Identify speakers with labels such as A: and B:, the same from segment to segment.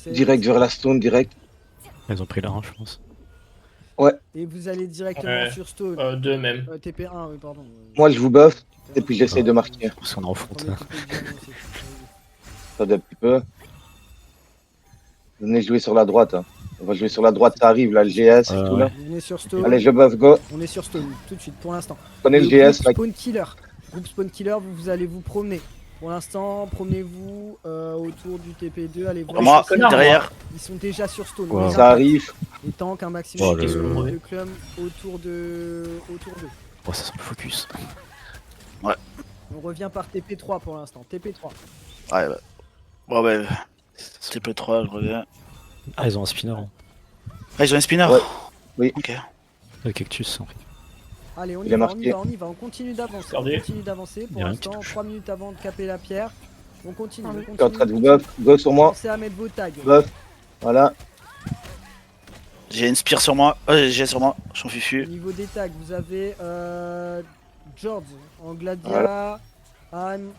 A: Direct vers la stone, direct.
B: Ils ont pris la 1, je pense.
C: Et vous allez directement sur stone.
D: 2 même.
C: TP1, oui, pardon.
A: Moi, je vous buff, et puis j'essaye de marquer.
B: Parce qu'on est en front.
A: Attendez un petit peu. Venez jouer sur la droite. Hein. On va jouer sur la droite, ça arrive, là, le GS et tout là.
C: Venez sur stone.
A: Allez, je buff, go.
C: On est sur stone, tout de suite, pour l'instant.
A: Prenez le GS, là.
C: Spawn killer. Groupe spawn killer, vous allez vous promener. Pour l'instant, promenez-vous autour du TP2, allez voir.
E: Moi, derrière.
C: Ils sont déjà sur stone.
B: Wow.
A: Ça arrive.
C: Et tank un maximum
B: Oh,
C: de clum autour d'eux.
B: Oh, ça sent le focus.
E: Ouais.
C: On revient par TP3 pour l'instant. TP3.
E: Ouais, bah. Bon, bah. TP3, je reviens.
B: Ah, ils ont un spinner. Hein.
E: Ah, ils ont un spinner.
A: Ouais. Oui.
E: Ok.
B: Le cactus. En fait.
C: Allez, on y
A: Il a
C: va,
A: marqué.
C: on continue d'avancer. On
D: Regardez.
C: continue d'avancer. Pour
B: Il y a un
C: l'instant,
B: qui touche.
C: 3 minutes avant de caper la pierre. On continue.
A: Je suis en train de vous buff, go sur moi.
C: Pensez à mettre vos tags.
A: Buff. Voilà.
E: J'ai une spire sur moi. J'ai sur moi. J'en
C: Au
E: fufu.
C: niveau des tags, vous avez George en Gladia,
A: Voilà.
C: Anne,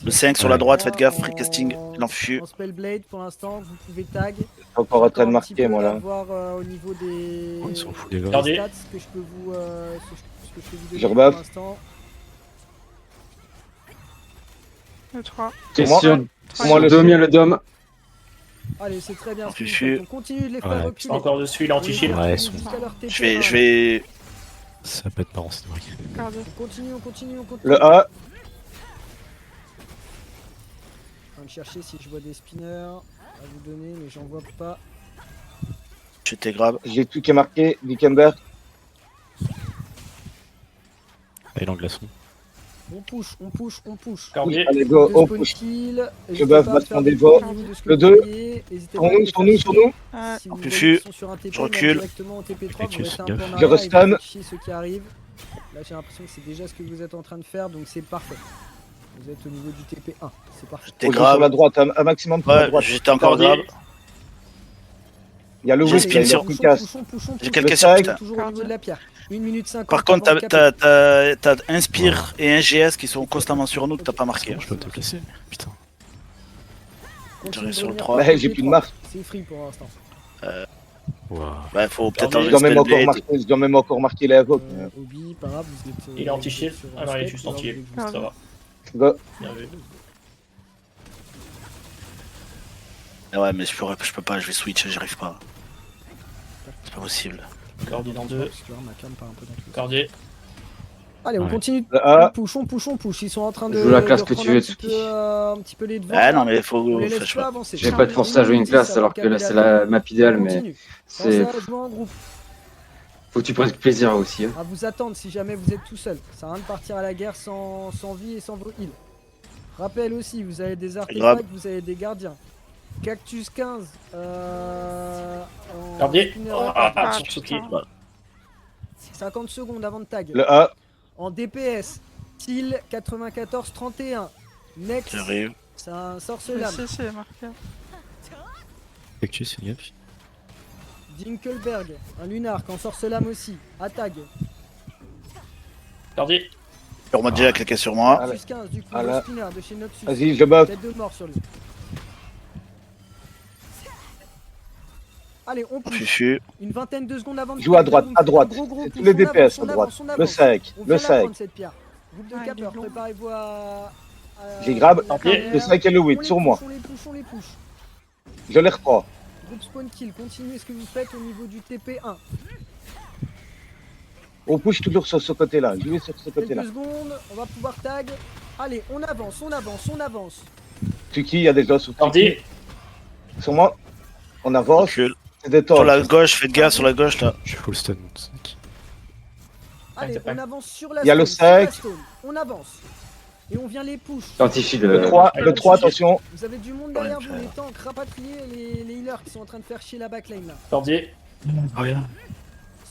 E: Le 5 sur la droite, faites gaffe. Free casting. Il en fufu.
C: En Spellblade pour l'instant, vous pouvez tag.
A: Encore en train de
C: Un petit
A: marquer,
C: peu
A: moi là.
C: à voir au niveau des,
B: Oh, ils sont fous, les gars.
D: Regardez.
C: stats que je peux vous, ce que je peux vous donner
A: Je
C: pour
A: rebuff.
C: l'instant.
F: Le 3.
A: Sur moi.
G: Sur
A: Moi, le
G: dôme, il y a le dôme.
C: Allez, c'est très bien.
E: En
C: ce que vous
E: fichu.
C: faites. On continue de les faire
B: Ouais,
C: reculer.
D: Encore dessus, il est anti-shield.
B: Ouais, ils sont-
C: Jusqu'à leur TP1.
E: Je vais.
B: Ça peut être marrant, c'est vrai.
F: Regardez.
C: On continue.
A: Le A.
C: Je vais chercher si je vois des spinners à vous donner, mais j'en vois pas.
E: J'étais grave.
A: J'ai tout qui est marqué. Wickenberg.
B: Ah, il est en glaçon.
C: On push.
D: Cordier.
A: Allez, go.
C: Deux
A: Oh,
C: spawn
A: push.
C: kills.
A: Je
C: N'hésitez
A: buff,
C: pas à
A: battre
C: faire
A: mon
C: des
A: dévot.
C: points au niveau de ce que
A: Le
C: vous
A: 2.
C: voyez. N'hésitez
A: Sur
C: pas à
A: nous,
C: les
A: sur
C: faire
A: nous, sur
C: chier.
A: nous.
C: Si vous
E: Fufu.
C: voyez qu'ils sont sur un TP,
E: Je recule.
C: même directement au TP3, vous
B: Cactus,
C: restez un
B: gaffe.
C: peu en
A: Je
C: arrière et
A: restun.
C: vous faites chier ceux qui arrivent. Là, j'ai l'impression que c'est déjà ce que vous êtes en train de faire, donc c'est parfait. Vous êtes au niveau du TP1, c'est parfait.
E: J'étais
A: On joue sur la
E: grave.
A: droite, un maximum sur la
E: Ouais,
A: droite.
E: j'étais encore grave.
A: Il y a le
E: J'ai
A: whip,
E: spin
A: il y a
E: sur-
A: le casse.
E: J'ai quelques
A: Le
E: sur
A: tag.
E: putain.
C: Toujours au niveau de la pierre. 1 minute 50.
E: Par contre,
C: avant de caper.
E: t'as un Spire et un GS qui sont constamment sur nous que t'as pas marqué.
B: Je peux te placer. Putain.
C: Continuez de
E: sur le
C: revenir
E: 3.
C: par
A: Ouais, j'ai
C: TP3.
A: plus de marque.
C: C'est free pour l'instant.
B: Waouh.
E: Bah, faut peut-être
D: Je
E: enlever
A: Je
E: le
A: dois même encore
E: Spellblade.
A: marquer, je dois même encore marquer les invoques.
C: Obi, pas grave, vous êtes.
D: Il est anti-shield.
C: sur
D: Ah non, il est
C: un
D: juste
C: step,
D: anti-heal.
C: alors vous
D: Ça va.
A: Go.
D: Bien vu.
E: Ouais, mais je peux pas, je vais switch, j'y arrive pas. C'est pas possible.
D: Cordier dans 2.
C: Parce que là, ma cam part un peu dans tous les sens.
D: Cordier.
C: Allez, on
B: Ouais.
C: continue.
A: Le A.
C: On push. Ils sont en train de.
G: Joue la classe
C: de
G: que tu
C: reprendre
G: veux,
C: un petit
G: Tsuki.
C: peu, un petit peu les devants.
E: Ah
C: là.
E: non, mais faut.
C: On les
E: Enfin,
C: laisse
E: je sais
C: pas
E: pas.
C: avancer.
G: J'ai pas de force à jouer une classe alors que là c'est la map idéale, mais
C: Continue.
G: c'est.
C: Pensez à jouer en groupe.
G: Faut que tu prennes plaisir aussi. Hein.
C: À vous attendre si jamais vous êtes tout seul. Ça sert à rien de partir à la guerre sans vie et sans vos heals. Rappel aussi, vous avez des
E: grave.
C: artefacts, vous avez des gardiens. Cactus 15. En
D: Cordier.
C: spinner
D: Oh,
C: attack.
D: ah, sur Tsuki.
C: 50 secondes avant de tag.
A: Le A.
C: En DPS, Till 94-31. Next,
E: J'arrive.
C: c'est un
F: Le
C: sorcelame.
F: 6 il est marqué.
B: Cactus, c'est gaffe.
C: Dinkelberg, un lunarque en sorcelame aussi. À tag.
D: Cordier.
E: On m'a déjà cliqué sur moi.
A: Allez.
C: Cactus 15, du coup,
A: Voilà.
C: le spinner de chez Noxus.
A: Vas-y, je buff.
C: Tête de mort sur lui. Allez, on pousse.
E: Fufu.
C: Une vingtaine de secondes avant de
A: Joue à
C: tag,
A: droite,
C: vous me
A: à
C: faites un
A: droite.
C: gros
A: C'est
C: push,
A: tous les
C: on
A: DPS
C: avance,
A: à
C: on
A: droite.
C: avance, on
A: Le
C: avance.
A: 5,
C: On
A: le
C: vient la
A: 5.
C: prendre, cette pierre. Groupe de
F: Ah, il est
C: capeurs,
F: long.
C: préparez-vous à...
A: J'ai grab.
C: la
D: Ok.
C: carrière.
A: Le 5 et le 8
C: On
A: sur
C: les
A: moi.
C: push, on les push.
A: Je les reprends.
C: Groupe spawn kill, continuez ce que vous faites au niveau du TP1.
A: On push toujours sur ce côté-là. Je vais sur ce côté-là.
C: Quelques secondes, on va pouvoir tag. Allez, on avance.
A: Tuki, il y a des gens sur Tuki.
D: Cordier.
A: Sur moi. On avance.
E: Recule.
A: C'est des
E: Sur
A: torches.
E: la gauche, faites gaffe sur la gauche là.
B: Je suis full stun.
C: Allez,
D: c'est pas-
C: on avance sur la
A: Il y a le
C: stone, sur la
A: 5.
C: stone. On avance. Et on vient les push.
G: Quantifie
A: Le
G: le.
A: 3, le 3, attention.
C: Vous avez du monde derrière vous, les tanks, rapatriez les healers qui sont en train de faire chier la backline là.
D: Cordier.
E: Rien.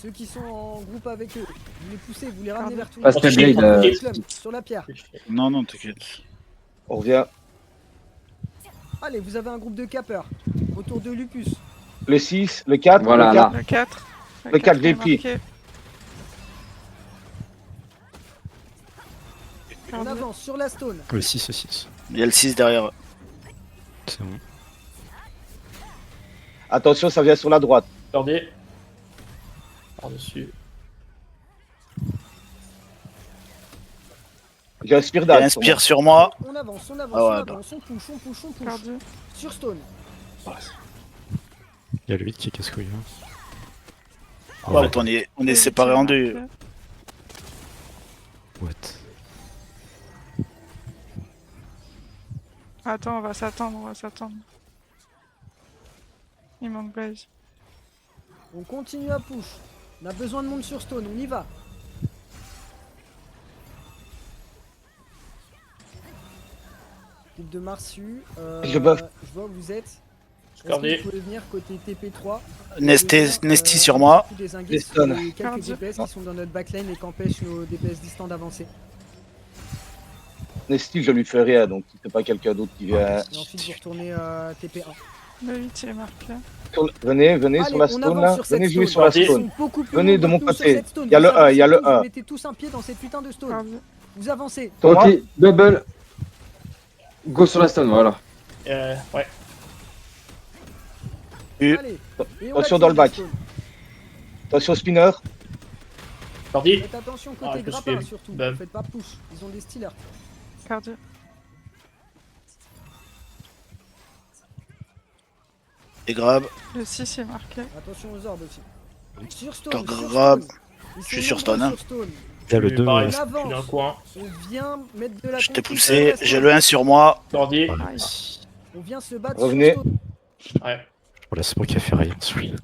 C: Ceux qui sont en groupe avec eux, vous les poussez, vous les ramenez vers tout le
G: Passe
C: monde.
G: le blade.
C: Sur la pierre.
E: Non, non, t'inquiète.
A: On revient.
C: Allez, vous avez un groupe de capeurs autour de Lupus.
A: Le 6, le 4,
G: Voilà,
A: le 4.
F: Le 4.
A: Le 4,
F: est
A: j'ai pris.
F: marqué.
C: On avance sur la stone.
B: Le 6, le 6.
E: Il y a le 6 derrière.
B: C'est bon.
A: Attention, ça vient sur la droite.
D: Cordier. Par-dessus.
A: J'ai un Spear
E: Il
A: Dance.
E: inspire sur moi.
C: On avance,
E: Ah ouais,
C: on avance, on push, on push, on push.
F: Perdu.
C: Sur Stone.
B: Il y a le 8 qui casse couille. Hein.
E: Ouais, on est séparés en deux.
B: What?
F: Attends, on va s'attendre, Il manque Blaze.
C: On continue à push. On a besoin de monde sur Stone, on y va. Équipe de Marsu.
A: Je buff.
C: Je vois où vous êtes. Est-ce que
D: Cordier.
C: vous pouvez venir côté TP3?
E: Nesty sur moi.
C: Des inguets
A: Les
C: sur
A: stuns.
C: les quelques
F: Cordier.
C: DPS qui sont dans notre backline et qui empêchent nos DPS distants d'avancer.
A: Nesty, je lui fais rien, donc si c'est pas quelqu'un d'autre qui vient.
C: Et ensuite vous retournez TP1.
F: Le 8 il est marqué.
A: Venez
C: Allez,
A: sur la
C: on
A: stone
C: avance
A: là.
C: sur cette
A: Venez jouer
C: stone.
A: sur la
D: Cordier.
C: Ils sont
A: stone.
C: beaucoup plus
A: Venez de
C: nombreux
A: mon
C: que nous
A: côté.
C: sur cette stone.
A: Il y a
C: Vous
A: le 1, il y a
C: avancez
A: le
C: tous,
A: 1.
C: Vous mettez tous un pied dans cette putain de stone.
F: Perdu.
C: Vous avancez.
A: Thomas,
G: Ok, double. Go sur la stone, voilà.
D: Ouais.
C: Allez. Et on
A: Attention
C: active
A: dans le
C: la
A: back.
C: stone.
A: attention spinner.
D: Cordier.
C: Faites attention
D: Ah,
C: côté
D: je me suis
C: grappin
D: fait
C: surtout.
D: bum.
C: Faites pas push. Ils ont des stealers.
F: Perdu.
E: Et grab.
F: Le 6 est marqué.
C: Attention aux orbes aussi. Sur stone.
E: Encore
C: sur
E: grave.
C: stone. Ils
E: Je suis
C: sont
E: sur stone,
C: nombreux
E: hein.
C: sur stone.
B: Il y a le 2.
D: Pareil,
C: on
D: je suis dans le
C: avance.
D: coin.
C: On vient mettre de la
E: Je t'ai
C: conquête
E: poussé.
C: sur la
E: J'ai
C: stone.
E: le 1 sur moi.
D: Cordier.
F: Aïe.
C: On vient se battre
A: Revenez.
C: sur stone.
D: Ouais.
B: Voilà, c'est moi qui a fait rien celui-là.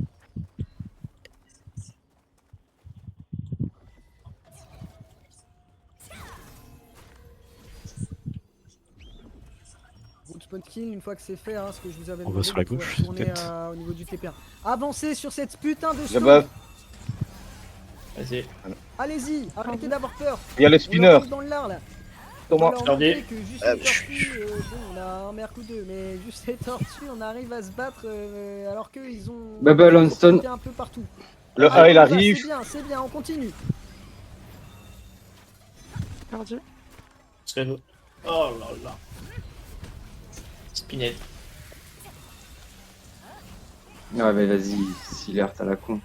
C: Good spawn kill, une fois que c'est fait, hein, ce que je vous avais
B: On va
C: demandé,
B: sur la
C: vous pouvez
B: gauche,
C: retourner,
B: peut-être.
C: au niveau du TP1. Avancez sur cette putain de
A: Je
C: stone.
A: buff.
D: Vas-y.
C: Allez-y, arrêtez d'avoir peur.
A: Il y a le
C: On
A: spinner.
C: leur roule dans le lard là.
A: Thomas.
C: On leur
D: Cordier.
C: montrer que juste
E: Ah,
C: les
E: je suis-
C: tortues, bon, on a un merc ou deux, mais juste les tortues, on arrive à se battre alors qu'eux ils ont.
G: Bubble on stone.
C: un peu partout.
A: Le 1
C: Allez,
A: il
C: on y va,
A: arrive.
C: c'est bien, on continue.
F: Perdu.
D: Oh là là. Spinette.
G: Ouais, mais vas-y, Silert à la con.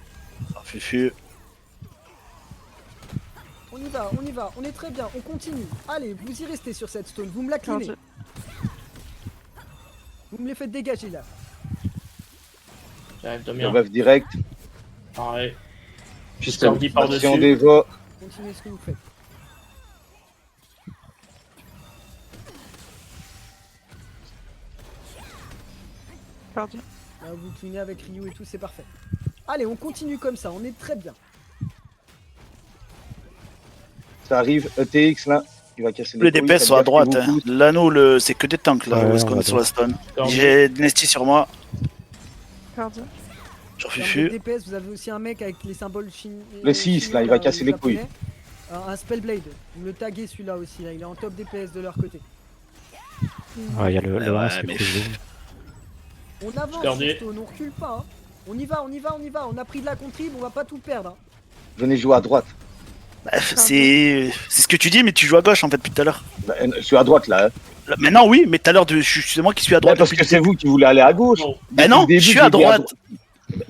E: Fufu.
C: On y va, on est très bien, on continue. Allez, vous y restez sur cette stone, vous me la clinez.
F: Perdu.
C: Vous me les faites dégager là.
D: J'arrive de
A: Je
D: bien.
A: buff direct.
D: Pareil.
G: Pistol.
D: Cordier
A: Action
D: par-dessus.
A: d'Eva.
C: Continuez ce que vous faites.
F: Perdu.
C: Là, vous cleanez avec Ryu et tout, c'est parfait. Allez, on continue comme ça, on est très bien.
A: Ça arrive. ETX là. Il va casser
E: Tous les
A: couilles,
E: DPS
A: ça
E: sont à
A: veut dire
E: droite.
A: qu'il
E: Hein.
A: vous pousse.
E: L'anneau, c'est que des tanks là.
B: Ouais,
E: où est-ce
B: on
E: qu'on
B: va
E: est sur la stone.
D: Cordier.
E: J'ai Nesty sur moi.
F: Perdu.
E: Sur
C: Dans le
E: Fufu.
C: DPS, vous avez aussi un mec avec les symboles
A: Le 6, là, il va casser les couilles.
C: Un Spellblade. Vous le taguez celui-là aussi, là. Il est en top DPS de leur côté.
B: Ouais, il y a le
E: Ouais,
B: 1 c'est
E: mais-
B: cool.
C: On avance
D: Cordier.
C: sur Stone, on recule pas. Hein. On y va. On a pris de la contrib, on va pas tout perdre. Hein.
A: Venez jouer à droite.
E: Bah, c'est ce que tu dis, mais tu joues à gauche en fait depuis tout à l'heure.
A: Bah, je suis à droite là. Hein.
E: Là, maintenant, oui, mais tout à l'heure, c'est moi qui suis à
A: Ouais,
E: droite.
A: parce
E: depuis
A: que
E: le
A: c'est
E: début.
A: vous qui voulez aller à gauche.
D: Non.
E: Mais
A: Depuis
E: non,
A: le début,
E: je suis
A: j'ai
E: à
A: dit
E: droite.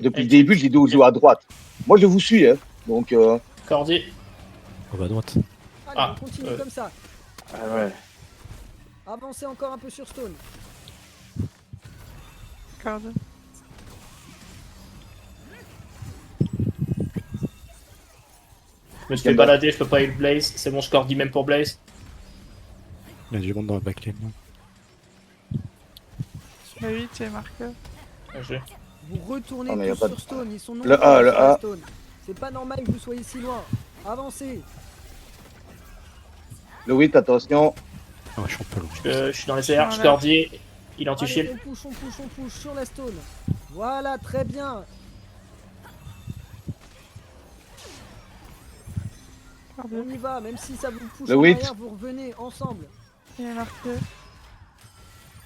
A: Depuis le début, j'ai dit aux jouer à droite. Moi, je vous suis. Hein. Donc,
D: Cordier.
B: On va à droite.
C: Allez,
D: Ah,
C: on continue comme ça.
G: Ah ouais.
C: Avancez encore un peu sur Stone.
F: Perdu.
D: Je me suis fait balader, je peux pas aller le Blaze. C'est bon, je Cordier même pour Blaze.
B: Il y a du monde dans la backlane.
F: Le 8 est marqué.
D: Bien joué.
C: Vous retournez
A: Ah, mais y a
C: tous
A: pas
C: sur
A: de-
C: Stone. Ils sont
A: Le
C: nombreux
A: A, le
C: sur la
A: A.
C: Stone. C'est pas normal que vous soyez si loin. Avancez.
A: le 8, attention.
B: Ah, je suis un peu loin.
D: Je suis dans les airs, je
F: Voilà.
D: Cordier. Il
C: Allez,
D: anti-shield.
C: on push sur la Stone. Voilà, très bien.
F: Perdu.
C: On y va, même si ça vous pousse
A: Le
C: en
A: 8.
C: arrière, vous revenez ensemble.
F: Il est marqué.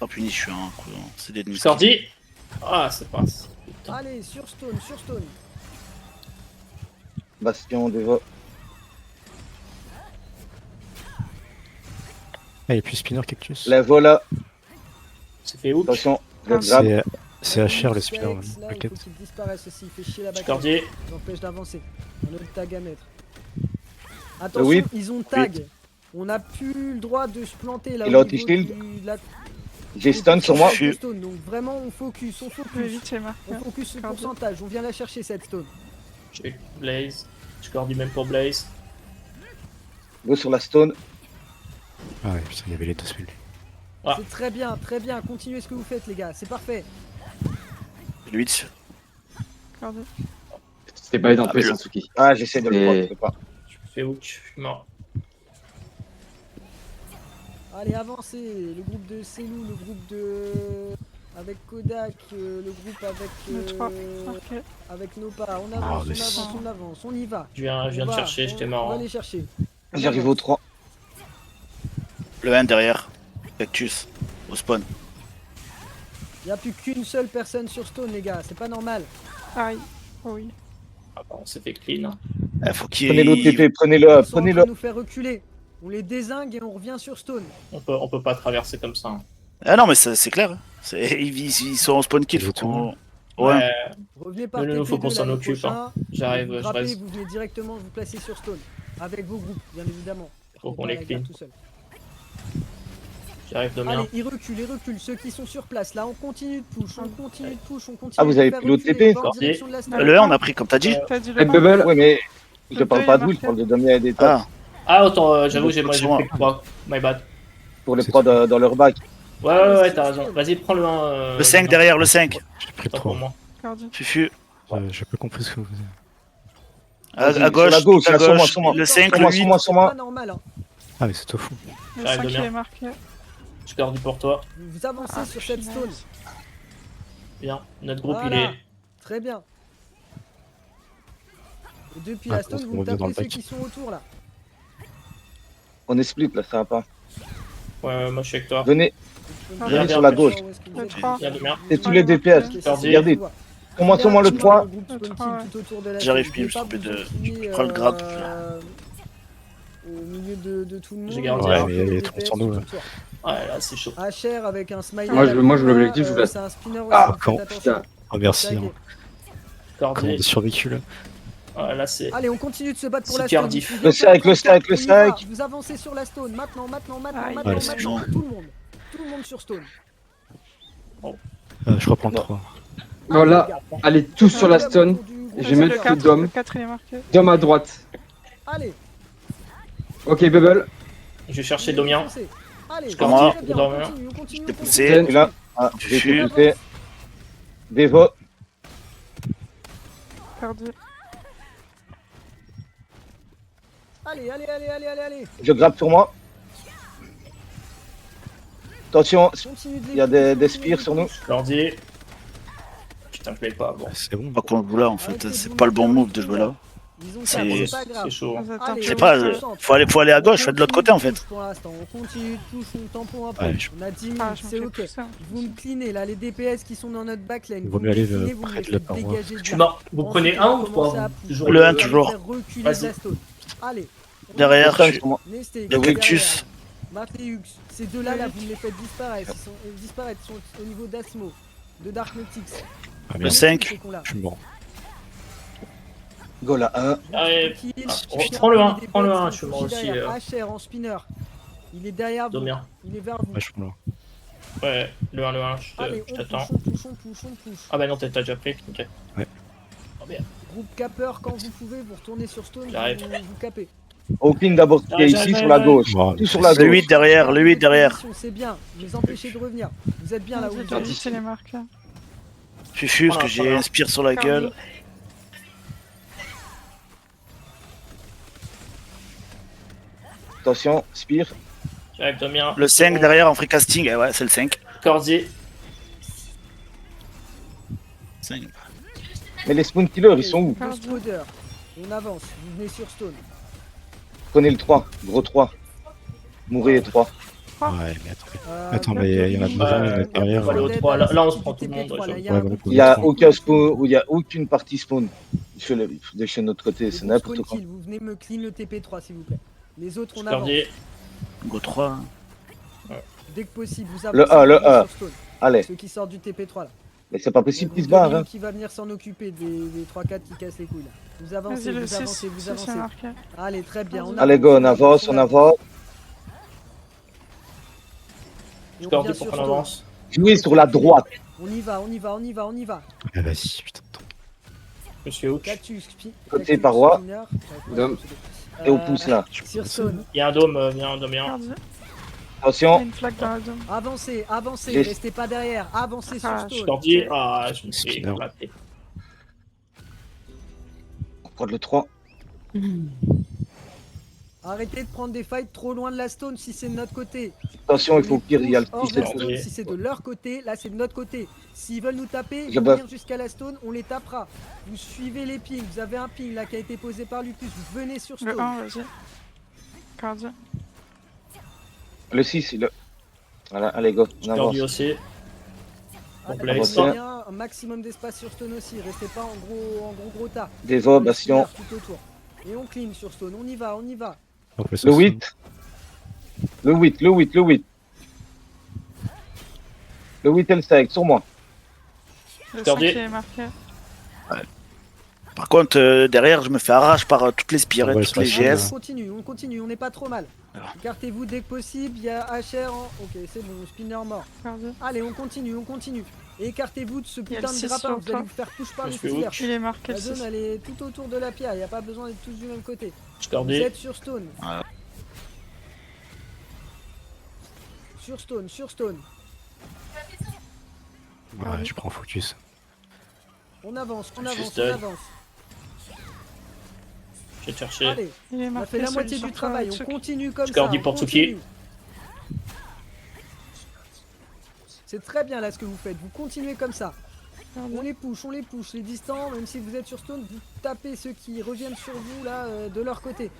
E: Oh puni, je suis un coup. C'est des
D: Cordier. Ah, c'est pas. Putain.
C: Allez, sur Stone, sur Stone.
A: Bastion d'Eva.
B: Ah, il y a plus spinner cactus.
A: La vola.
D: C'est fait hook.
A: Attention. Vous êtes
F: Ah,
A: grave.
B: C'est C'est HR le
C: Spex,
B: spinner,
C: là, il faut
B: t'inquiète.
C: qu'il disparaisse aussi, il fait chier la back.
D: Scordi.
C: Il nous empêche d'avancer. On a le tag à mettre. Attention,
A: Oui.
C: ils ont tag. On n'a plus le droit de se planter là.
A: Il
C: au
A: a
C: niveau
A: anti-shield.
C: de la-
A: J'ai stun sur moi.
E: Je-
C: Stone. Donc vraiment, on focus, on
F: Le
C: focus.
F: 8 est marqué.
C: On focus sur le pourcentage. On vient la chercher cette stone.
D: J'ai Blaze. Scordi même pour Blaze.
A: Go sur la stone.
B: Ah ouais, putain, il y avait les deux spells.
D: Ah.
C: C'est très bien, très bien. Continuez ce que vous faites, les gars. C'est parfait.
E: Le 8.
F: Cordi.
G: C'était pas évident de
E: Ah, mais
G: jouer
E: le-
G: Sansuki.
A: Ah, j'essaie de le
G: Et-
A: prendre, je peux pas.
D: Je me fais hook, je suis mort.
C: Allez, avancez. Le groupe de Selou, le groupe de. Avec Kodak, le groupe avec.
F: Le 3 marqué.
C: Avec Nopa. On
B: Ah,
C: avance,
B: mais
C: on avance,
F: c'est-
C: on avance. On y va.
D: Je viens de
C: On va,
D: chercher, j'étais mort.
C: On va
D: hein.
C: les chercher. On
A: J'arrive
C: avance.
A: au 3.
E: Le 1 derrière. Cactus. Au spawn.
C: Il n'y a plus qu'une seule personne sur Stone, les gars. C'est pas normal.
F: Aïe. Oh oui.
D: Ah bah, on s'est fait clean. hein.
E: Faut qu'il.
A: Prenez l'autre TP,
C: Ils
A: prenez-le,
C: sont en train
A: prenez-le.
C: de nous faire reculer. On les dézingue et on revient sur Stone.
D: On peut pas traverser comme ça. hein.
E: Ah non, mais c'est clair. Ils sont en spawn kill.
B: Ils
E: Faut
B: sont
E: qu'on. Ouais.
C: Revenez par
D: Nous, faut
C: TP2
D: qu'on s'en
C: l'année
D: occupe,
C: prochaine.
D: J'arrive,
C: Vous
D: je
C: grappez,
D: reste.
C: vous venez directement vous placer sur Stone. Avec vos groupes, bien évidemment.
D: Faut
C: Partez
D: qu'on
C: pas
D: les
C: la guerre
D: clean.
C: tout seul.
D: J'arrive de bien.
C: Allez, ils reculent. Ceux qui sont sur place, là, on continue de push, on continue de push, on continue
A: Ah, vous
C: de
A: avez
C: faire
A: pris l'autre
C: reculer,
A: TP?
C: on va en direction de la Stone.
E: Le 1, on a pris, comme t'as dit.
F: T'as dit
G: Red
F: le
G: Bubble.
A: Ouais, mais je
F: Le
A: parle
F: deux,
A: pas
F: il
A: de
F: a
A: vous, je
F: marqué.
A: parle de Damien et des tas.
E: Ah.
D: Ah, autant, j'avoue, moi j'ai
E: Sur moi.
D: pris le 3. My bad.
A: Pour les
B: C'est
A: prods dans leur bac.
D: Ouais, t'as raison. Vas-y, prends le 1.
E: Le 5 derrière, le 5.
B: J'ai pris le
D: Pas pour
B: 3.
D: moi.
F: Cordi.
E: Fufu.
B: J'ai pas compris ce que vous faisiez.
A: Vas-y,
E: À gauche,
A: sur la gauche,
E: tout à
A: là, sur moi,
E: gauche.
A: sur moi.
E: Le 5,
A: Sur
E: le
A: moi,
E: 8.
A: sur moi, sur
C: C'est
A: moi.
C: pas normal, hein.
B: Ah, mais c'est tout fou.
F: Le
D: J'arrive
F: 5
D: bien.
F: est marqué.
D: Scordi pour toi.
C: Vous avancez
F: Ah,
C: sur cette
F: punaise.
C: Stone.
D: Bien. Notre groupe, il
C: Voilà.
D: est.
C: Très bien. Et depuis
B: Ah,
C: la Stone,
B: on
C: vous
B: revient dans
C: tapez
B: le
C: ceux
B: bac.
C: qui sont autour, là.
A: On est split, là, ça va pas.
D: Ouais, moi je suis avec toi.
A: Venez,
F: Ah,
A: venez
D: bien,
A: sur la
D: bien.
A: gauche.
F: Le 3.
D: Viens de bien.
A: C'est tous les DPS. Regardez. Sur moi, le 3.
E: J'arrive, Pim, je peux de- prends le grab.
C: Au milieu de tout le monde.
D: J'ai gardé.
B: Ouais, mais il est trop sur nous, là.
D: Ouais, là c'est chaud.
C: HR avec un smiley.
G: Moi, je veux l'objectif, je vous laisse.
C: C'est un spinner aussi.
G: Ah,
C: faites
B: quand
C: attention.
G: putain.
B: Oh, merci.
C: Tagué.
B: Hein. Comment on a
D: Cordi.
B: survécu là?
D: Ouais, là c'est.
C: Allez, on continue de se battre pour
D: C'est
C: la stone.
D: Cardiff.
C: Il faut
A: Le
C: bien faire
A: sac, le sac, le
C: on y va.
A: sac.
C: Vous avancez sur la stone. Maintenant.
F: Aïe.
B: Ouais, c'est
E: bon.
C: Tout le monde. Tout le monde sur stone.
B: Je reprends le 3.
G: Voilà. Allez tous sur la stone. Je vais
F: Le
G: mettre
F: 4,
G: le Dom.
F: Le 4 il est marqué.
G: Dom à droite.
C: Allez.
G: Ok, Bubble.
D: Je vais chercher Domien.
C: Foncez. Allez,
D: Je
E: commence.
C: très bien,
D: Dormir.
C: on continue.
E: J'étais
C: on continue.
E: poussé.
A: Et là, ah, j'ai
E: Fufu.
A: été poussé. Devo,
F: Cordi.
C: Allez.
A: je grappe sur moi. Attention,
C: Continue de les
A: il y a
C: pousser,
A: des
C: continue
A: spires
C: de
A: sur
C: les
A: nous.
C: pousser.
D: Cordi. Putain, je l'ai pas. Bon.
B: C'est bon.
E: Pas qu'on joue là, en fait. C'est pas le bon move de jouer là.
C: Ils ont
E: C'est-
C: ça,
D: C'est
C: pas grave.
D: c'est chaud. hein.
F: Vous êtes
C: Allez,
E: Je sais
C: on
E: pas,
C: se concentre.
E: faut aller à gauche, faites de l'autre côté en
C: On
E: fait.
C: continue de push pour l'instant, on continue de push, on tampon un peu.
B: Ouais,
C: On a 10 minutes,
F: Ah, je me
C: c'est
F: fais
C: ok.
F: pousser.
C: Vous me cleanez là, les DPS qui sont dans notre backline.
B: Il vaut
C: Vous
B: mieux
C: me
B: aller
C: cleanez, vous
B: près
C: me
B: de la
C: laissez
B: paroi.
C: dégager
D: Tu
C: bien.
D: m'en- Vous prenez
C: Ensuite,
D: un
C: on
D: ou
C: va
D: trois
C: commencer à push.
D: Toujours
E: Le
C: On
E: un,
C: va
E: toujours.
C: faire reculer
D: Vas-y.
C: la stone. Allez.
E: Derrière,
A: Stun
E: je-
A: sur moi.
C: Nesté,
E: Le
C: derrière.
E: cactus.
C: Mathéux, ces deux-là, là, vous me les faites disparaître. Ils sont au niveau d'Asmo, de Dark Nautix.
B: Ah,
E: Le
B: merde,
E: 5.
C: Ces cons-là.
B: je suis mort.
A: Go là, 1.
D: Allez,
C: Tranquille.
D: prends le un,
C: Des
D: prends le
C: bêtes
D: un,
C: qui
D: je suis
C: sont
D: mort aussi,
C: derrière. HR en spinner. Il est derrière vous.
D: Domien.
C: Il est vers vous.
B: Ouais, je suis mort.
D: Ouais, le 1,
C: Allez,
D: je
C: on
D: t'attends.
C: push.
D: Ah bah non, t'as déjà pris. Ok.
B: Ouais.
D: Oh merde.
C: Groupe capeur, quand vous pouvez, vous retournez sur Stone,
D: J'arrive.
C: vous capez.
A: Open d'abord qui est ici
D: J'arrive,
A: sur la
D: j'arrive.
A: gauche.
B: Wow,
A: Tout sur la
E: Le
A: gauche.
E: 8 derrière, le 8 derrière.
C: C'est bien, vous empêchez de revenir. Vous êtes bien là où vous
F: Le
C: êtes.
F: 8 il est marqué.
E: Fufu, parce que j'ai un spire sur la gueule.
A: Attention, spire.
D: J'arrive Domien.
E: Le 5 derrière en free casting. Eh ouais, c'est le 5.
D: Cordi.
E: 5.
A: Mais les spawn killers, ils sont où?
C: Deux spawners. On avance, vous venez sur Stone.
A: Prenez le 3, gros 3. Mourez les 3.
B: Ouais, mais attends, mais il y en a
D: devant, il y en a
B: derrière.
D: On va aller au 3. Là, on se prend tout le monde.
C: Là, il y
B: Ouais,
C: a un
B: bon,
C: groupe
A: Il y a
B: Trois.
A: aucun spawn, où il y a aucune partie spawn. De chez notre côté, c'est
C: de
A: n'importe
C: spawn
A: quoi.
C: kill. Vous venez me clean le TP3 s'il vous plaît. Les autres on avance.
D: Cordi.
E: Go 3.
C: Dès que possible, vous
A: Le
C: avancez
A: A, le
C: vous venez
A: A.
C: sur Stone.
A: Allez,
C: Ceux qui sortent du TP3 là.
A: Mais c'est pas possible
C: Le
A: qu'il se barre.
C: Domino
A: Hein.
C: qui va venir s'en occuper des 3-4 qui cassent les couilles là. Vous avancez,
F: Vas-y, le
C: vous
F: 6,
C: avancez, vous
F: c'est
C: avancez.
F: marqué.
C: Allez, très bien. On
A: Allez, go, on avance, on avance.
C: Et on
D: Scordi
C: vient
D: pour
C: sur
D: qu'on
C: Stone.
D: avance.
A: Jouez sur la droite.
C: On y va, on y va, on y va, on y va.
B: Ah, vas-y, putain.
D: Monsieur Hook.
C: Cactus,
A: Côté paroi.
C: Spinner.
G: Dom.
A: Et on pousse là.
C: Sur Stone.
D: Il y a un dôme, il y a un dôme, il y a un.
F: Cardi. Il y a
A: Attention.
F: une flaque dans la dôme.
C: Avancez, avancez,
A: Les-
C: restez pas derrière. Avancez sur
F: Ah,
C: Stone.
D: Scordi, ah, je me suis
B: Spinner.
D: raté.
A: On prend le 3.
C: Arrêtez de prendre des fights trop loin de la Stone si c'est de notre côté.
A: Attention, il faut qu'il y a le
C: Hors de la
A: 6.
C: Stone, si c'est de leur côté, là c'est de notre côté. S'ils veulent nous taper,
A: Je
C: ils
A: buff.
C: venir jusqu'à la Stone, on les tapera. Vous suivez les pings, vous avez un ping là qui a été posé par Lucus, vous venez sur
F: Le
C: Stone.
F: 1, vas-y. Cardi.
A: Le 6, le. Voilà, allez, go. On avance.
D: Scordi aussi.
C: Ah,
D: Blaze.
C: attendez bien, un maximum d'espace sur Stone aussi, restez pas en gros tas.
A: Dévobation.
C: Tout autour. Et on clean sur Stone, on y va, on y va.
B: Donc,
A: Le 8. Le 8, le 8, le 8. Le 8 et le 5, sur moi.
F: Le 5
D: Scordi.
F: est marqué.
E: Par contre, derrière, je me fais arrache par toutes les spires,
B: Ah ouais,
E: toutes les
B: c'est pas
E: GS.
C: On continue, on n'est pas trop mal.
E: Alors.
C: Écartez-vous dès que possible, il y a HR en... Ok, c'est bon, Spinner mort.
F: Cardi.
C: Allez, on continue, on continue. Et écartez-vous de ce
F: y a
C: putain
F: le
C: de
F: 6
C: grappin,
F: sur
C: vous allez
F: toi.
C: vous faire push par
D: Je
C: les
D: suis
C: fillers.
F: Il est marqué
C: La
F: le
C: zone
F: 6.
C: elle est tout autour de la pierre, il n'y a pas besoin d'être tous du même côté. Vous
D: Scordi.
C: êtes sur Stone.
E: Voilà.
C: Sur Stone, sur Stone.
B: Ouais, je prends focus.
C: On avance, on
D: Je suis
C: avance, on
D: stun.
C: avance.
D: Je vais te chercher.
C: Allez,
F: Il est
C: on a
F: marqué
C: fait la
F: celui
C: moitié
F: sur
C: du
F: toi,
C: travail,
F: le
C: on
F: truc.
C: continue comme ça.
D: Scordi
C: on
D: pour Tsuki.
C: continue. C'est très bien là ce que vous faites, vous continuez comme ça.
F: Cardi.
C: On les push, les distants, même si vous êtes sur Stone, vous tapez ceux qui reviennent sur vous là de leur côté.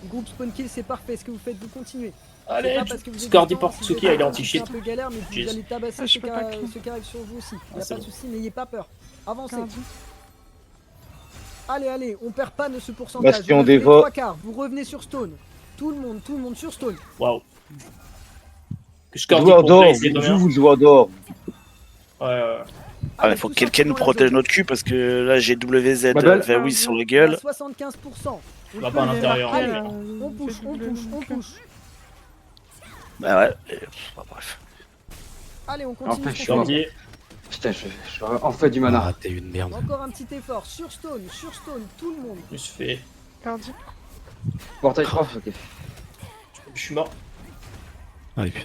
C: Groupe spawn kill, c'est parfait, ce que vous faites, vous continuez. C'est
D: Allez,
C: pas parce que vous êtes
D: Scordi
C: distant,
D: pour
C: si vous
D: Tsuki,
C: êtes
D: il est
C: distant,
D: anti-shit.
C: C'est un peu galère, mais vous
D: Jeez.
C: allez tabasser
F: Ah, je
C: ceux
F: peux
C: qui
F: pas clean.
C: ceux qui arrivent sur vous aussi. Il n'y a
D: c'est
C: pas de
D: bon.
C: soucis, n'ayez pas peur. Avancez.
F: Cardi.
C: Allez, on perd pas de ce pourcentage.
A: Bastion
C: Vous avez les
A: Devo.
C: 3 quarts, vous revenez sur Stone. Tout le monde sur Stone.
D: Waouh. Scordi
A: Jouez en
D: pour
A: dehors.
D: Blaze, c'est combien?
A: Vous jouez en dehors.
D: Ouais.
E: Ah, il faut que quelqu'un nous protège notre cul parce que là, j'ai WZ
G: Bubble.
E: enfin, oui, sur la gueule.
C: 75%.
D: On va pas à
F: Il est
D: l'intérieur.
F: marqué,
C: Allez,
F: il
C: on push,
F: fait
C: on
F: doubler,
C: push, on
F: donc,
C: push.
E: Bah ouais, bref.
C: Allez, on
G: En
C: continue.
G: fait,
C: ce
G: je
C: qu'on
G: suis
C: fait.
G: mort. Putain, je suis en fait du mana.
B: Ah, t'es une merde.
C: Encore un petit effort sur Stone, tout le monde.
D: Je me suis fait.
F: Cardi.
G: Portail 3, ok.
D: Je suis mort.
B: Ah, et puis,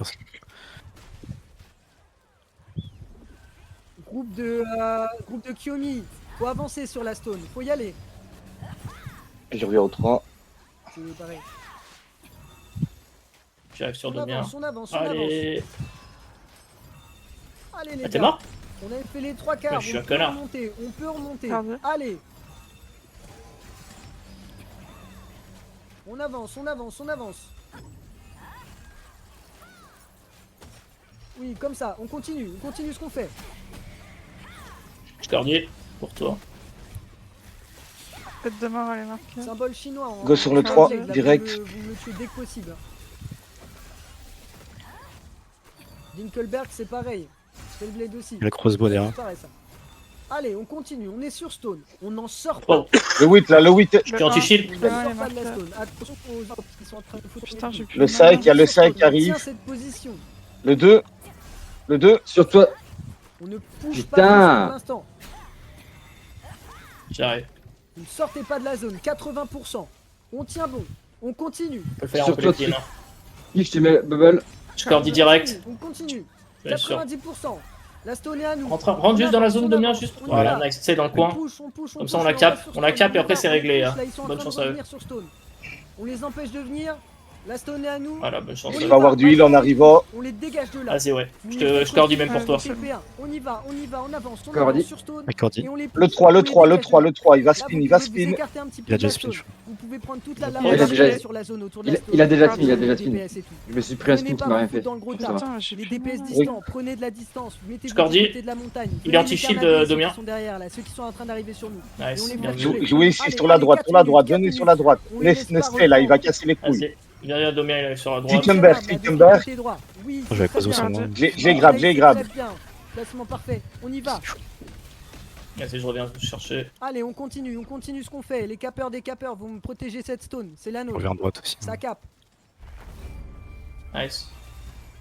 C: Groupe de Kiyomi, faut avancer sur la Stone, faut y aller.
A: Je reviens au 3.
C: C'est pareil.
D: J'arrive sur
C: On
D: Domien.
C: avance, on avance, on avance.
D: Allez.
C: Allez les
D: Ah, t'es
C: gars.
D: mort?
C: On avait fait les 3 quarts,
D: Ouais, je suis
C: on
D: un
C: peut
D: connard.
C: remonter, on peut remonter.
F: Pardon.
C: Allez. On avance, on avance, on avance. Oui, comme ça, on continue ce qu'on fait.
D: Scordi pour toi.
F: Tête de mort, elle est marquée.
C: Symbole chinois. En,
A: Go sur le
C: en
F: 3,
C: blade, là,
A: direct.
C: Vous me tuez dès que possible. Dinkelberg, c'est pareil. Spellblade aussi.
B: la crossbow derrière.
C: C'est pareil ça. Allez, on continue, on est sur Stone. On n'en sort pas.
D: Oh,
A: Le 8 là, le 8.
D: je suis anti-shield.
C: On
F: Le
C: ne
F: un,
C: sort
F: il est
C: pas de la
F: marqué.
C: Stone. Attention aux arbres qui sont en train de foutre.
F: Putain, j'ai plus
A: Le
F: de
A: 5,
F: mana.
A: il y a le 5 qui
C: On
A: arrive.
C: tient cette position.
A: Le 2. Le 2.
G: Sur toi.
C: On ne bouge
G: Putain.
C: pas pour l'instant.
D: J'arrive.
C: Vous ne sortez pas de la zone. 80%. On tient bon. On continue.
D: On peut le faire, on
G: Sur
D: peut
G: toi,
D: les clean.
G: Je te mets Bubble.
D: Scordi direct.
C: On continue.
D: Bien sûr.
C: 90%. La Stone est à nous.
D: Rentre juste dans la zone
C: On
D: de mien,
C: avance,
D: juste.
C: on y
D: Voilà,
C: va.
D: nice. C'est dans le
C: On
D: coin.
C: push, on push,
D: Comme ça, on
C: push,
D: la
C: va
D: cap,
C: sur
D: on la
C: Stone,
D: cap et
C: on y
D: après,
C: va,
D: c'est
C: on
D: réglé,
C: push,
D: hein.
C: là, ils sont en
D: Bonne
C: train
D: chance
C: de
D: à eux.
C: revenir sur Stone. On les empêche de venir. La Stone est à nous.
D: Voilà, bonne chance.
C: On
A: On
C: y
A: va avoir du heal en arrivant.
C: On les dégage de là.
D: Vas-y, ouais.
C: Vous
D: Je
C: les faites
D: Scordi même pour
C: continuer,
D: toi.
C: TP1. On y va, on avance. On
G: Cordi.
C: avance sur Stone.
B: Accordi.
C: Et on les
A: Le
C: pousse,
A: 3,
C: on
A: le
C: les
A: 3, le
C: dégage
A: 3,
C: de là.
A: le 3. Il va
C: Là,
A: spin,
C: vous
A: il va
C: pouvez vous
A: spin.
C: écarter un petit peu
B: Il a
C: de la
B: déjà spin,
C: zone. Vous pouvez prendre toute la
D: Il a
C: largeur
G: déjà-
C: sur la zone autour de
G: Il
C: la
G: a-
C: zone.
G: il a déjà
C: Prenez
G: spin, il a
C: les
G: déjà spin.
C: DPS et tout.
G: Je me suis pris un
C: Prenez
G: spin
C: pas
G: qui m'a rien
C: vous
G: fait.
C: dans le gros tas.
F: Putain, j'ai
C: Les
F: plus de
C: DPS
F: mana.
C: distants, prenez de la distance, mettez-vous
D: Scordi.
C: du côté de la montagne.
D: Il
C: Venez
D: est anti-shield,
C: les faire
D: Domien.
C: ceux qui sont derrière là, ceux qui sont en train d'arriver sur nous.
D: Nice.
C: Et on les
D: Bien
C: fait
D: joué.
C: jouer.
A: Jouez ici
C: Allez,
A: sur la
C: allez,
A: droite,
C: 4
A: sur la droite.
C: minutes,
A: Venez
C: 4
A: sur la droite.
C: minutes. On les laisse pas
A: Nestlé là, il va
C: reprendre.
A: casser les couilles.
D: Vas-y. Derrière Domien, il est sur la droite.
A: Tickenberg,
C: Côté
A: Tickenberg.
C: droit. Oui,
B: Je vais
C: très
B: poser
C: bien.
B: sur moi.
A: J'ai grab, j'ai grab.
C: Très bien. Placement parfait. On y va.
D: Vas-y, je reviens vous chercher.
C: Allez, on continue ce qu'on fait. Les capeurs des capeurs vont me protéger cette stone. C'est la
B: Je
C: nôtre.
B: reviens à droite aussi.
C: Ça cape.
D: Nice.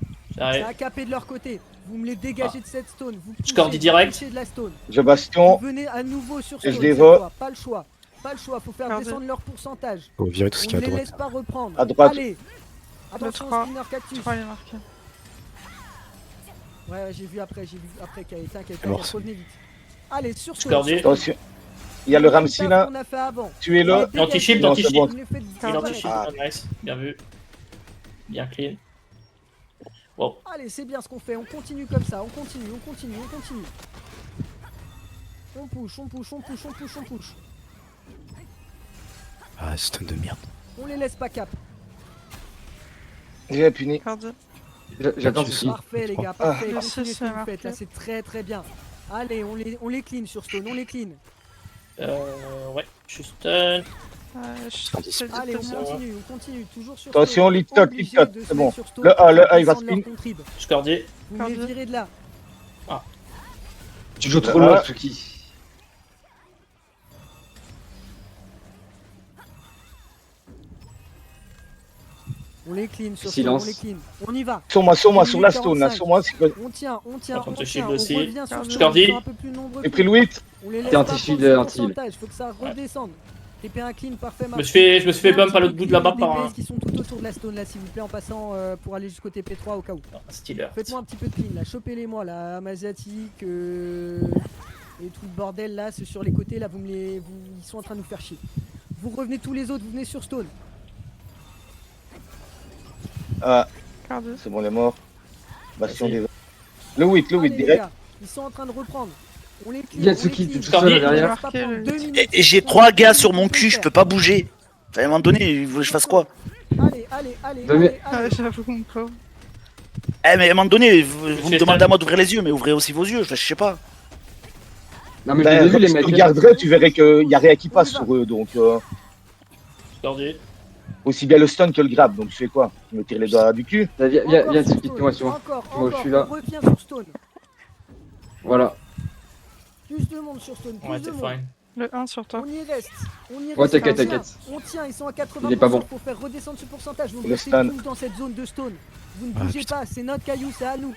C: Ça
D: J'arrive.
C: a capé de leur côté. Vous me les dégagez de cette stone. Vous poussez,
D: Scordie direct.
C: vous poussez de la stone.
A: Je bastion.
C: Vous venez à nouveau sur
A: Et
C: stone.
A: je
C: cette
A: dévote.
C: fois. Pas le choix. Pas le choix. Faut faire
F: Scordie.
C: descendre leur pourcentage.
B: Faut virer tout ce
C: On
B: qui est
C: ne
B: à
C: les
B: droite.
C: laisse pas reprendre.
A: À droite.
C: Allez. Attention,
F: 3.
C: spinner cactus.
F: 3 il est marqué.
C: Ouais, j'ai vu après t'inquiète,
B: Mort,
C: t'inquiète, revenez vite. Allez, sur stone.
D: Scordie.
A: Attention. Il y a le Ramsey là.
C: On a fait avant.
A: Tuez-le.
D: Et anti-shield,
A: Non, c'est
D: anti-shield.
A: bon.
C: Vous les faites
D: Il
C: direct.
D: anti-shield.
A: Ah.
D: Nice. Bien vu. Bien clean. Wow.
C: Allez, c'est bien ce qu'on fait. On continue comme ça. On continue. On push.
B: Ah, stun de merde.
C: On les laisse pas cap.
A: J'ai puni.
F: Scordie.
G: J'attends
B: Tu
G: ceci.
C: Parfait les gars, parfait.
F: Ah.
C: Continuez ce que
F: C'est
C: vous faites là,
F: marqué.
C: c'est très très bien. Allez, on les clean sur stone, on les clean.
D: Ouais. Je suis stun.
F: Je
C: Allez,
D: ça.
C: on continue, toujours sur
A: Attention,
C: stone.
A: lead shot,
C: Obligé
A: lead shot,
C: de se
A: c'est bon.
C: mettre sur stone
A: Le
C: pour
A: A,
C: faire
A: il va
C: descendre leur
A: spin.
C: contrib.
D: Scordie.
C: Vous me les virez de là.
G: Tu joues trop loin, Tsuki.
C: On les clean sur
G: Silence.
C: stone, on les clean. On y va.
A: Sur moi, sur la stone là. Sur moi, c'est que.
C: On tient,
D: Attends,
C: on
D: te
C: tient,
D: shield
C: on
D: aussi.
C: revient sur stone.
D: Scordie.
C: Ils sont un peu plus nombreux.
A: J'ai pris le 8.
C: On les laisse
G: T'es
C: pas
G: anti-shield,
C: prendre ce
G: anti-heal.
C: pourcentage, faut que ça redescende. TP un clean, parfait.
D: Je me suis fait bump à l'autre bout de la map
C: par
D: par un.
C: qui sont tout autour de la stone là, s'il vous plaît, en passant pour aller jusqu'au TP3 au cas où.
D: Stealer.
C: Faites-moi un petit peu de clean là, chopez-les moi là, Amasiatique et tout le bordel là, ceux sur les côtés là, ils sont en train de nous faire chier. Vous revenez tous les autres, vous venez sur stone.
A: Ah,
F: Scordie.
A: c'est bon, les morts. Bastion
D: Vas-y.
A: des. Le 8
C: Allez, les
A: direct.
C: gars, ils sont en train de reprendre. On les clean.
G: Yatsuki,
C: on les
G: tout
C: clean.
G: seul là
C: On
G: derrière.
C: laisse pas prendre 2 minutes.
E: Et j'ai 3 gars sur mon cul, je peux pas bouger. À un moment donné, il faut que je fasse quoi?
C: Allez,
G: Donnez-
F: J'avoue, mon pauvre.
E: Eh, mais à un moment donné, vous me
D: fais
E: demandez
D: stun.
E: à moi d'ouvrir les yeux, mais ouvrez aussi vos yeux, je sais pas.
G: Non mais je
A: Ben,
G: l'ai vu les
A: si tu
G: mecs.
A: regarderais, tu verrais qu'il n'y a rien qui passe sur eux. Donc,
D: Scordie.
A: aussi bien le stun que le grab. Donc, je fais quoi? Je me tire les doigts du cul.
G: Viens,
C: Encore
G: viens,
C: sur
G: Tsuki,
C: stone.
G: moi sur moi.
C: Encore,
G: Moi, je suis
C: on
G: là.
C: revient sur stone.
G: Voilà.
C: Plus de monde sur stone, plus
D: Ouais,
C: de
D: t'es
C: monde.
D: fine.
F: Le 1 sur toi.
C: On y reste.
G: Ouais, t'inquiète,
C: on tient,
G: t'inquiète.
C: On tient, ils sont à 80%.
G: Il est pas bon.
C: Faut faire redescendre ce pourcentage. Vous
A: Le
C: restez
A: stun.
C: tous dans cette zone de stone. Vous ne
B: Ah,
C: bougez
B: putain.
C: pas, c'est notre caillou, c'est à nous.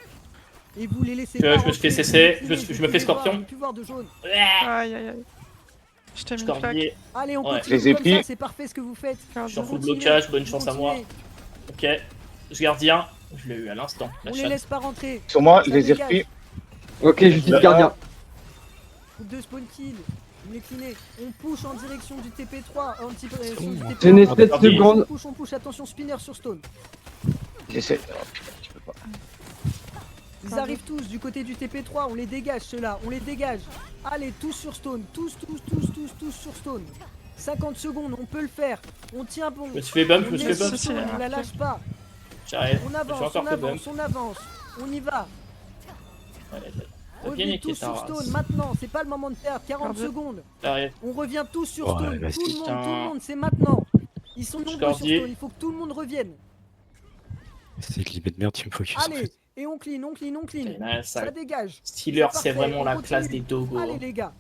C: Et vous les laissez
D: Je
C: pas
D: me fais
C: rentrer,
D: CC,
C: vous
D: je me
C: les
D: fais
C: laissez
D: scorpion.
C: voir, plus voir de jaune.
F: Aïe aïe aïe. Je t'ai mis une flaque.
D: Scordie.
C: Allez, on
D: Ouais.
C: continue
A: Je les ai
C: comme
A: pris.
C: ça, c'est parfait ce que vous faites.
D: Je suis en
F: Scordie.
D: full
C: Continuez,
D: blocage, bonne chance à moi.
C: continuez.
D: Ok. Je gardien. Je l'ai eu à l'instant. La
C: On les
D: chatte.
C: laisse pas rentrer.
A: Sur moi,
C: Ça
A: je les ai
C: dégage.
A: repris.
G: Ok, j'utilise gardien.
C: Groupe de spawn kill. Vous les cleanez. On push en direction du TP3. Un petit peu. Sur du TP3.
G: Tenez
D: Oh,
G: 7
D: Scordie.
G: secondes.
C: On push. Attention, spinner sur stone.
A: J'essaie. Oh, putain, je peux pas.
C: Ils arrivent tous du côté du TP3, on les dégage ceux-là, on les dégage. Allez, tous sur stone, tous sur stone. 50 secondes, on peut le faire. On tient bon.
D: Je me suis fait bump, je
C: On
D: me suis
C: est
D: fait
C: sur
D: bump.
C: stone, on la lâche pas.
D: J'arrête.
C: On
D: Je
C: avance,
D: suis encore fait bump.
C: on avance. On y va.
D: Ouais, t'as bien
C: Revenez
D: niqué
C: tous
D: ta
C: sur
D: race.
C: stone maintenant, c'est pas le moment de perdre. 40
F: Pardon.
C: secondes.
D: J'arrive.
C: On revient tous sur
B: Ouais,
C: stone.
B: vas-y.
C: Tout le
D: Putain.
C: monde, c'est maintenant. Ils sont nombreux sur
D: Scordier.
C: stone, il faut que tout le monde revienne.
B: C'est l'IB de merde, tu me focus en
C: Allez,
B: fait.
C: et on clean.
D: Ouais,
C: Ça
D: ça-
C: dégage.
D: Stealer,
C: C'est
D: c'est
C: parfait,
D: vraiment
C: on
D: la
C: continue.
D: classe des dogos.
C: Allez les gars,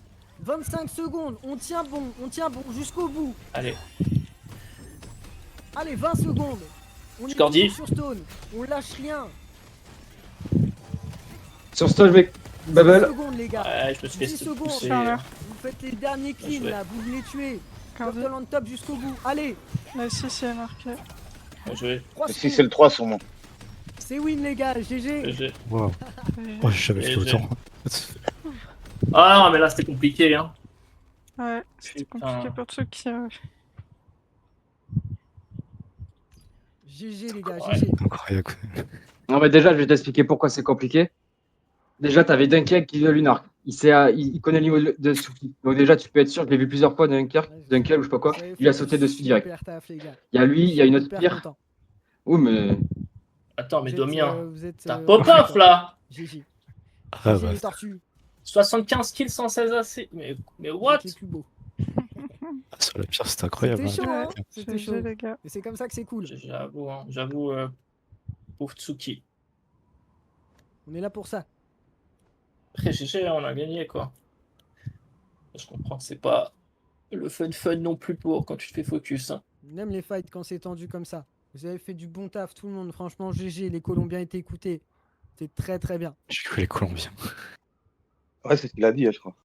C: 25 secondes, on tient bon jusqu'au bout.
D: Allez.
C: Allez, 20 secondes. On est
D: Scordie.
C: toujours sur stone, on lâche rien.
G: Sur stone, je vais.
C: 10
G: Bubble.
C: secondes les gars,
D: Ouais, je me suis
C: 10
D: fait
C: secondes.
D: pousser.
C: Vous faites les derniers
D: Bien
C: cleans
D: joué.
C: là, vous les tuez.
F: Scordie.
C: Turtle on top jusqu'au bout. Allez,
F: Là, si, c'est marqué.
D: Bien joué.
C: 3
A: Si c'est
C: secondes.
A: le 3 sur moi.
C: C'est win les gars, GG.
D: GG.
B: Waouh. Oh, j'ai jamais fait
D: Et
B: autant.
D: Ah non, mais là c'était compliqué. Hein.
F: Ouais, c'était
D: Putain.
F: compliqué pour ceux qui.
C: GG les gars,
D: Ouais.
C: GG.
B: Incroyable.
G: Non mais déjà, je vais t'expliquer pourquoi c'est compliqué. Déjà, t'avais Dunkel qui vient Lunar. Il connaît le niveau de Suki. Donc déjà, tu peux être sûr, je l'ai vu plusieurs fois, Dunkel ou je sais pas quoi.
C: Vous avez
G: Il a
C: fait
G: sauté
C: du
G: dessus direct.
C: super taf, les gars.
G: Il y a lui, il y a une autre
C: Super
G: pire.
C: content.
G: Oui, mais.
D: Attends, mais
C: Vous êtes,
D: Domien,
C: vous êtes,
D: t'as
C: euh,
D: pop-off là.
C: GG.
B: Ah
C: GG
B: bah,
C: les tortues.
D: 75 kills, 116 AC. Mais
C: Vous
D: what?
C: êtes les plus beaux.
B: sur la pire, c'était incroyable.
C: C'était chaud,
B: hein.
C: hein. C'était chaud.
F: GG, les gars.
C: Et c'est comme ça que c'est cool.
D: J'avoue, hein, j'avoue, pauvre Tsuki.
C: On est là pour ça.
D: Après, GG, on a gagné, quoi. Je comprends que c'est pas le fun non plus pour quand tu te fais focus. Hein.
C: On aime les fights quand c'est tendu comme ça. Vous avez fait du bon taf, tout le monde. Franchement, GG, les Colombiens étaient écoutés. C'était très très bien.
B: J'ai cru les Colombiens.
A: Ouais, c'est ce qu'il a dit, je crois.